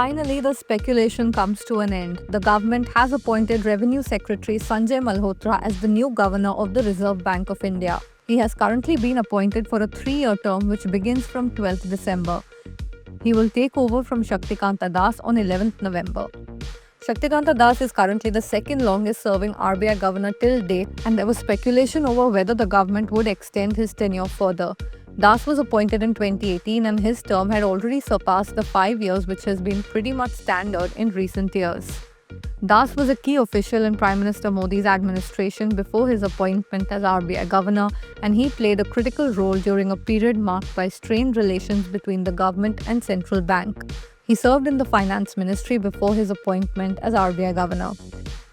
Finally, the speculation comes to an end. The government has appointed Revenue Secretary Sanjay Malhotra as the new governor of the Reserve Bank of India. He has currently been appointed for a 3-year term which begins from 12th December. He will take over from Shaktikanta Das on 11th November. Shaktikanta Das is currently the second longest serving RBI governor till date, and there was speculation over whether the government would extend his tenure further. Das was appointed in 2018 and his term had already surpassed the 5 years, which has been pretty much standard in recent years. Das was a key official in Prime Minister Modi's administration before his appointment as RBI governor, and he played a critical role during a period marked by strained relations between the government and central bank. He served in the finance ministry before his appointment as RBI governor.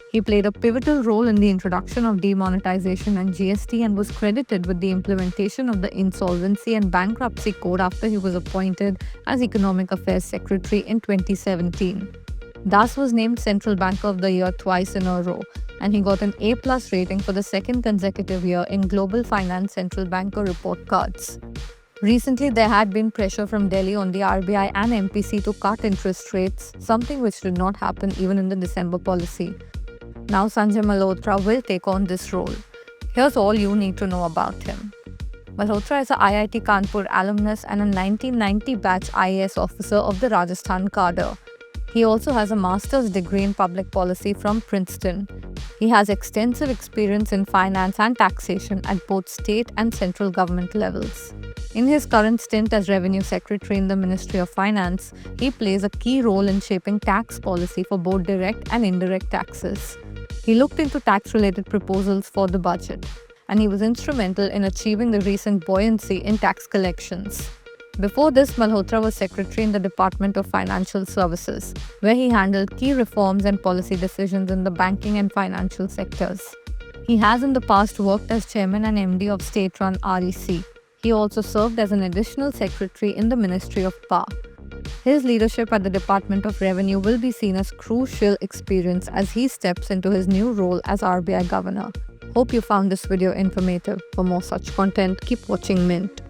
He played a pivotal role in the introduction of demonetization and GST and was credited with the implementation of the Insolvency and Bankruptcy Code after he was appointed as Economic Affairs Secretary in 2017. Das was named Central Banker of the Year twice in a row, and he got an A+ rating for the second consecutive year in Global Finance Central Banker report cards. Recently, there had been pressure from Delhi on the RBI and MPC to cut interest rates, something which did not happen even in the December policy. Now Sanjay Malhotra will take on this role. Here's all you need to know about him. Malhotra is a IIT Kanpur alumnus and a 1990 batch IAS officer of the Rajasthan cadre. He also has a master's degree in public policy from Princeton. He has extensive experience in finance and taxation at both state and central government levels. In his current stint as Revenue Secretary in the Ministry of Finance, he plays a key role in shaping tax policy for both direct and indirect taxes. He looked into tax-related proposals for the budget, and he was instrumental in achieving the recent buoyancy in tax collections. Before this, Malhotra was Secretary in the Department of Financial Services, where he handled key reforms and policy decisions in the banking and financial sectors. He has in the past worked as Chairman and MD of state-run REC. He also served as an additional secretary in the Ministry of Power. His leadership at the Department of Revenue will be seen as crucial experience as he steps into his new role as RBI governor. Hope you found this video informative. For more such content, keep watching Mint.